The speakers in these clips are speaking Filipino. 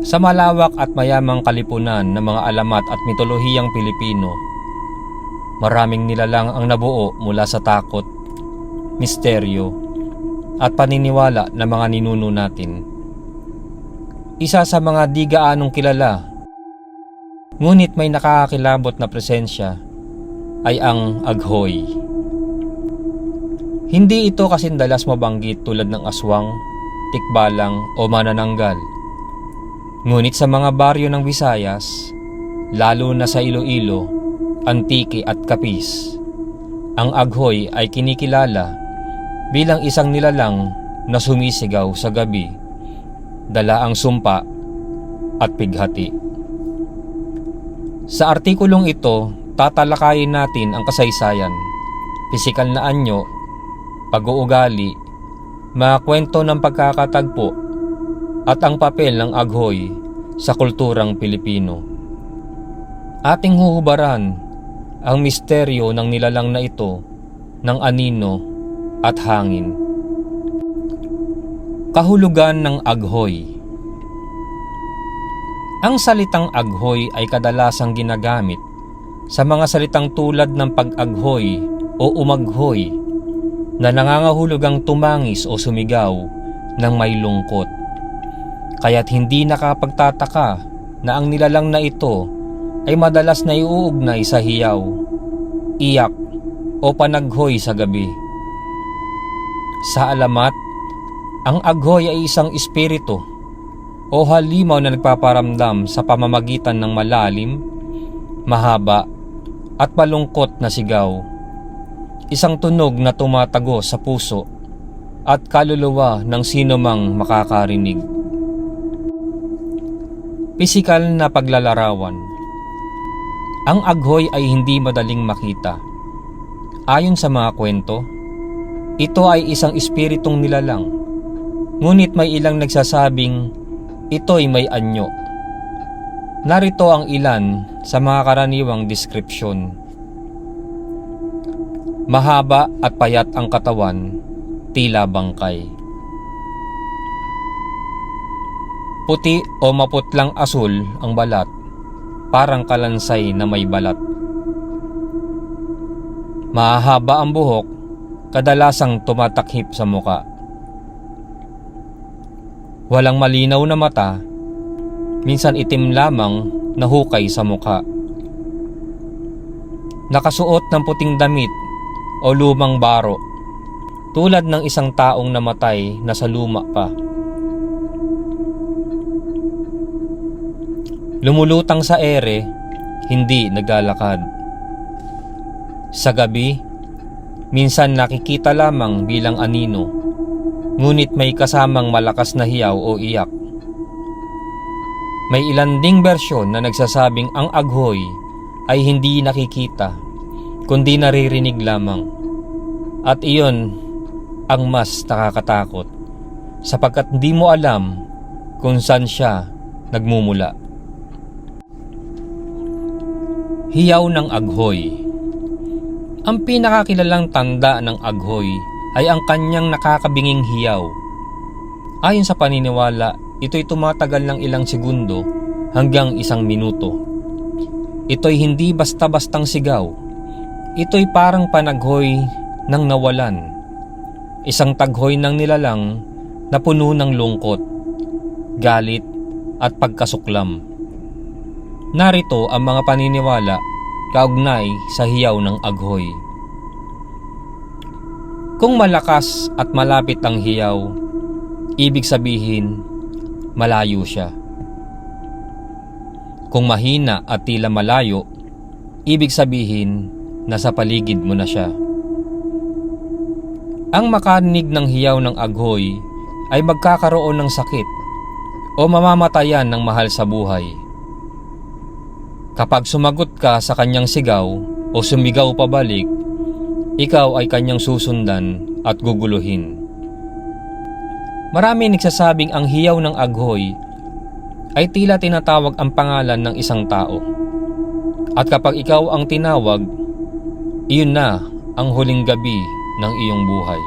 Sa malawak at mayamang kalipunan ng mga alamat at mitolohiyang Pilipino, maraming nilalang ang nabuo mula sa takot, misteryo, at paniniwala ng mga ninuno natin. Isa sa mga di gaanong kilala, ngunit may nakakakilabot na presensya ay ang aghoy. Hindi ito kasindalas mabanggit tulad ng aswang, tikbalang o manananggal. Ngunit sa mga baryo ng Visayas, lalo na sa Iloilo, Antique at Capiz, ang aghoy ay kinikilala bilang isang nilalang na sumisigaw sa gabi, dala ang sumpa at pighati. Sa artikulong ito, tatalakayin natin ang kasaysayan, pisikal na anyo, pag-uugali, mga kwento ng pagkakatagpo, at ang papel ng aghoy sa kulturang Pilipino. Ating huhubaran ang misteryo ng nilalang na ito ng anino at hangin. Kahulugan ng aghoy. Ang salitang aghoy ay kadalasang ginagamit sa mga salitang tulad ng pag-aghoy o umaghoy na nangangahulugang tumangis o sumigaw ng may lungkot. Kaya't hindi nakapagtataka na ang nilalang na ito ay madalas na iuugnay sa hiyaw, iyak o panaghoy sa gabi. Sa alamat, ang aghoy ay isang espiritu o halimaw na nagpaparamdam sa pamamagitan ng malalim, mahaba at malungkot na sigaw. Isang tunog na tumatago sa puso at kaluluwa ng sino mang makakarinig. Pisikal na paglalarawan. Ang aghoy ay hindi madaling makita. Ayon sa mga kwento, ito ay isang espiritong nilalang. Ngunit may ilang nagsasabing ito'y may anyo. Narito ang ilan sa mga karaniwang deskripsyon. Mahaba at payat ang katawan, tila bangkay. Puti o maputlang asul ang balat, parang kalansay na may balat. Mahahaba ang buhok, kadalasang tumatakhip sa muka. Walang malinaw na mata, minsan itim lamang na hukay sa muka. Nakasuot ng puting damit o lumang baro, tulad ng isang taong namatay na sa luma pa. Lumulutang sa ere, hindi naglalakad. Sa gabi, minsan nakikita lamang bilang anino, ngunit may kasamang malakas na hiyaw o iyak. May ilan ding bersyon na nagsasabing ang aghoy ay hindi nakikita, kundi naririnig lamang. At iyon ang mas nakakatakot, sapagkat hindi mo alam kung saan siya nagmumula. Hiyaw ng aghoy. Ang pinakakilalang tanda ng aghoy ay ang kanyang nakakabinging hiyaw. Ayon sa paniniwala, ito'y tumatagal ng ilang segundo hanggang 1 minuto. Ito'y hindi basta-bastang sigaw. Ito'y parang panaghoy ng nawalan. Isang taghoy ng nilalang na puno ng lungkot, galit at pagkasuklam. Narito ang mga paniniwala kaugnay sa hiyaw ng aghoy. Kung malakas at malapit ang hiyaw, ibig sabihin malayo siya. Kung mahina at tila malayo, ibig sabihin nasa paligid mo na siya. Ang makarinig ng hiyaw ng aghoy ay magkakaroon ng sakit o mamamatayan ng mahal sa buhay. Kapag sumagot ka sa kanyang sigaw o sumigaw pabalik, ikaw ay kanyang susundan at guguluhin. Marami nagsasabing ang hiyaw ng aghoy ay tila tinatawag ang pangalan ng isang tao. At kapag ikaw ang tinawag, iyon na ang huling gabi ng iyong buhay.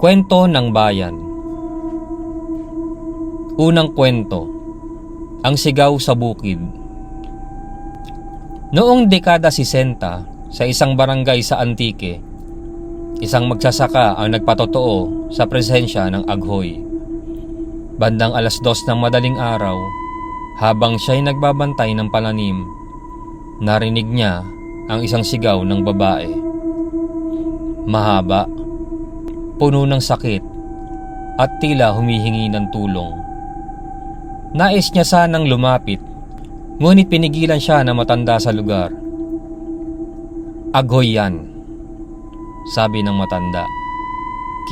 Kwento ng bayan. Unang kwento, ang sigaw sa bukid. Noong dekada 60, sa isang barangay sa Antique, isang magsasaka ang nagpatotoo sa presensya ng aghoy. Bandang 2:00 ng madaling araw, habang siya'y nagbabantay ng pananim, narinig niya ang isang sigaw ng babae. Mahaba, puno ng sakit, at tila humihingi ng tulong. Nais niya sanang lumapit, ngunit pinigilan siya na matanda sa lugar. "Aghoy yan," sabi ng matanda.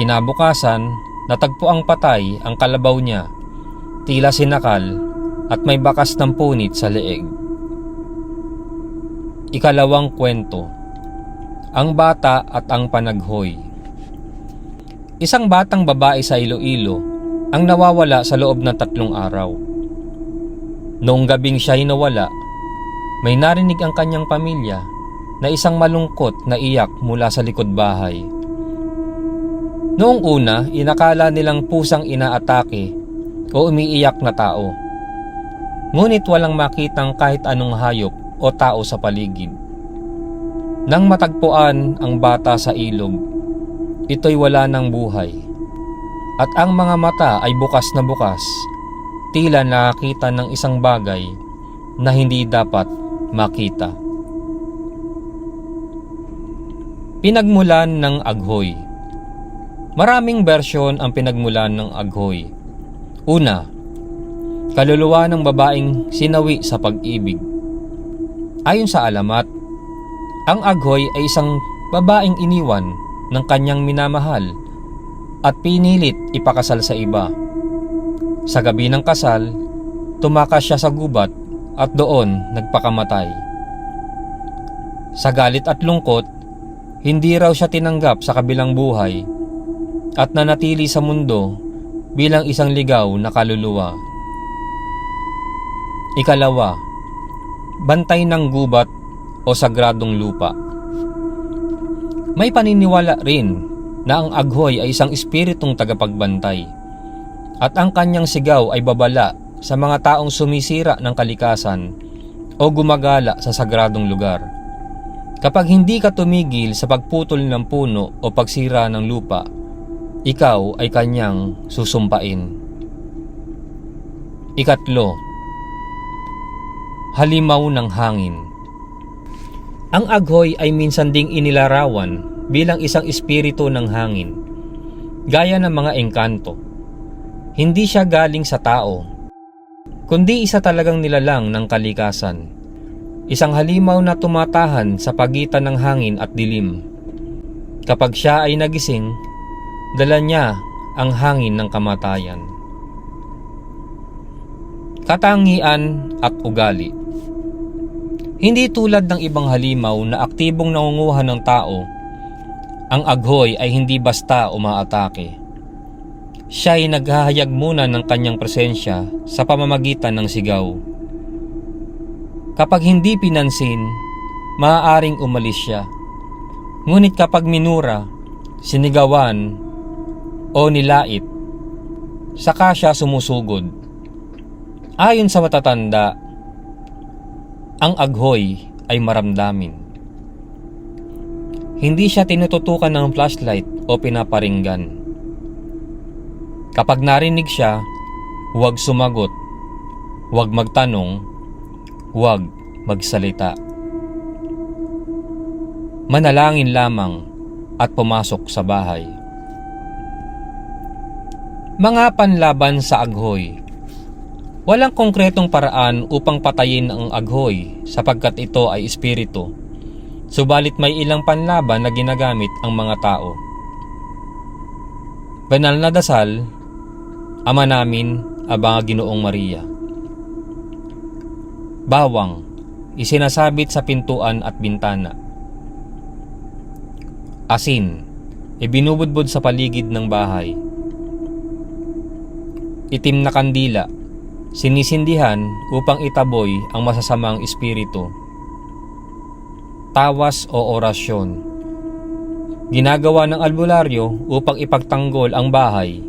Kinabukasan, natagpuang patay ang kalabaw niya, tila sinakal at may bakas ng punit sa leeg. Ikalawang kwento, ang bata at ang panaghoy. Isang batang babae sa Iloilo ang nawawala sa loob ng 3 araw. Noong gabing siya'y nawala, may narinig ang kanyang pamilya na isang malungkot na iyak mula sa likod bahay. Noong una, inakala nilang pusang inaatake o umiiyak na tao. Ngunit walang makitang kahit anong hayop o tao sa paligid. Nang matagpuan ang bata sa ilog, ito'y wala ng buhay. At ang mga mata ay bukas na bukas, tila nakakita ng isang bagay na hindi dapat makita. Pinagmulan ng aghoy. Maraming bersyon ang pinagmulan ng aghoy. Una, kaluluwa ng babaeng sinawi sa pag-ibig. Ayon sa alamat, ang aghoy ay isang babaeng iniwan ng kanyang minamahal at pinilit ipakasal sa iba. Sa gabi ng kasal, tumakas siya sa gubat at doon nagpakamatay. Sa galit at lungkot, hindi raw siya tinanggap sa kabilang buhay at nanatili sa mundo bilang isang ligaw na kaluluwa. Ikalawa, bantay ng gubat o sagradong lupa. May paniniwala rin na ang aghoy ay isang espiritong tagapagbantay at ang kanyang sigaw ay babala sa mga taong sumisira ng kalikasan o gumagala sa sagradong lugar. Kapag hindi ka tumigil sa pagputol ng puno o pagsira ng lupa, ikaw ay kanyang susumpain. Ikatlo, halimaw ng hangin. Ang aghoy ay minsan ding inilarawan bilang isang espiritu ng hangin, gaya ng mga engkanto. Hindi siya galing sa tao, kundi isa talagang nilalang ng kalikasan. Isang halimaw na tumatahan sa pagitan ng hangin at dilim. Kapag siya ay nagising, dala niya ang hangin ng kamatayan. Katangian at ugali. Hindi tulad ng ibang halimaw na aktibong nangunguha ng tao, ang aghoy ay hindi basta umaatake. Siya ay naghahayag muna ng kanyang presensya sa pamamagitan ng sigaw. Kapag hindi pinansin, maaaring umalis siya. Ngunit kapag minura, sinigawan, o nilait, saka siya sumusugod. Ayon sa matatanda, ang aghoy ay maramdamin. Hindi siya tinututukan ng flashlight o pinaparinggan. Kapag narinig siya, huwag sumagot, huwag magtanong, huwag magsalita. Manalangin lamang at pumasok sa bahay. Mga panlaban sa aghoy. Walang konkretong paraan upang patayin ang aghoy sapagkat ito ay espiritu. Subalit may ilang panlaban na ginagamit ang mga tao. Banal na dasal, Ama namin, Aba Ginoong Maria. Bawang, isinasabit sa pintuan at bintana. Asin, ibinubudbud sa paligid ng bahay. Itim na kandila, sinisindihan upang itaboy ang masasamang espiritu. Tawas o orasyon, ginagawa ng albularyo upang ipagtanggol ang bahay.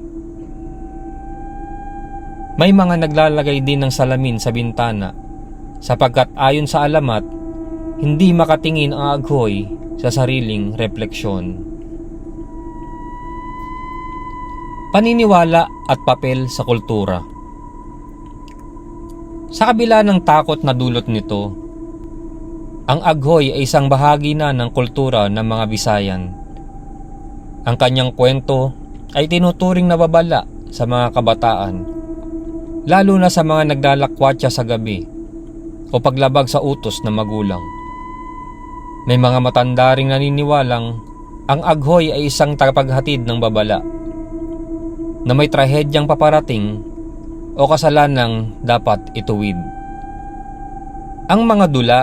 May mga naglalagay din ng salamin sa bintana sapagkat ayon sa alamat, hindi makatingin ang aghoy sa sariling refleksyon. Paniniwala at papel sa kultura. Sa kabila ng takot na dulot nito, ang aghoy ay isang bahagi na ng kultura ng mga Bisayan. Ang kanyang kwento ay tinuturing na babala sa mga kabataan, lalo na sa mga naglalakwatsa sa gabi o paglabag sa utos ng magulang. May mga matanda ring naniniwalang ang aghoy ay isang tagapaghatid ng babala, na may trahedyang paparating o kasalanang dapat ituwid. Ang mga dula,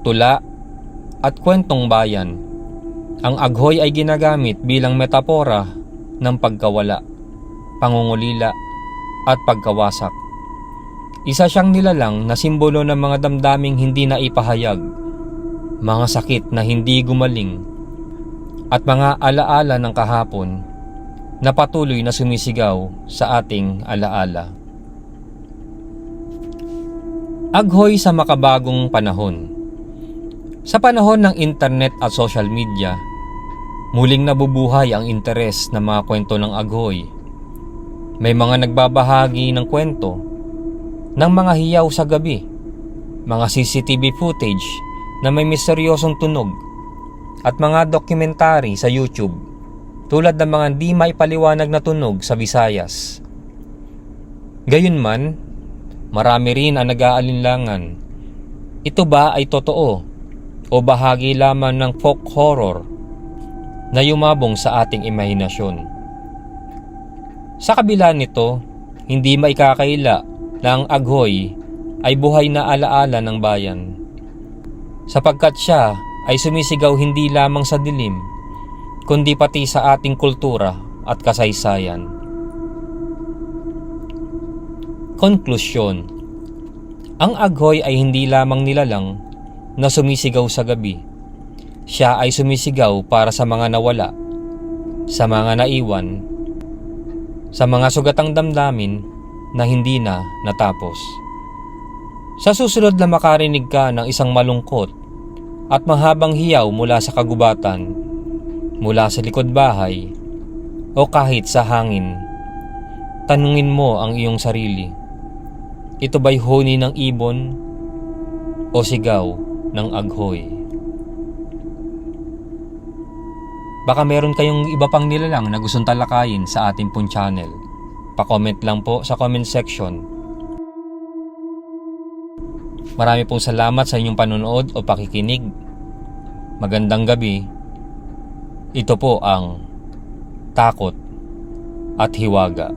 tula at kwentong bayan, ang aghoy ay ginagamit bilang metapora ng pagkawala, pangungulila at pagkawasak. Isa siyang nilalang na simbolo ng mga damdaming hindi na ipahayag, mga sakit na hindi gumaling, at mga alaala ng kahapon na patuloy na sumisigaw sa ating alaala. Aghoy sa makabagong panahon. Sa panahon ng internet at social media, muling nabubuhay ang interes ng mga kwento ng aghoy. May mga nagbabahagi ng kwento ng mga hiyaw sa gabi, mga CCTV footage na may misteryosong tunog, at mga dokumentary sa YouTube tulad ng mga di maipaliwanag na tunog sa Visayas. Gayunman, marami rin ang nag-aalinlangan. Ito ba ay totoo o bahagi lamang ng folk horror na yumabong sa ating imahinasyon? Sa kabila nito, hindi maikakaila na ang aghoy ay buhay na alaala ng bayan, sapagkat siya ay sumisigaw hindi lamang sa dilim, kundi pati sa ating kultura at kasaysayan. Konklusyon. Ang aghoy ay hindi lamang nilalang na sumisigaw sa gabi. Siya ay sumisigaw para sa mga nawala, sa mga naiwan, sa mga sugatang damdamin na hindi na natapos. Sa susunod na makarinig ka ng isang malungkot at mahabang hiyaw mula sa kagubatan, mula sa likod bahay, o kahit sa hangin, tanungin mo ang iyong sarili, ito ba'y huni ng ibon o sigaw ng aghoy? Baka meron kayong iba pang nilalang na gustong talakayin sa ating pong channel. Pa-comment lang po sa comment section. Marami pong salamat sa inyong panonood o pakikinig. Magandang gabi. Ito po ang Takot at Hiwaga.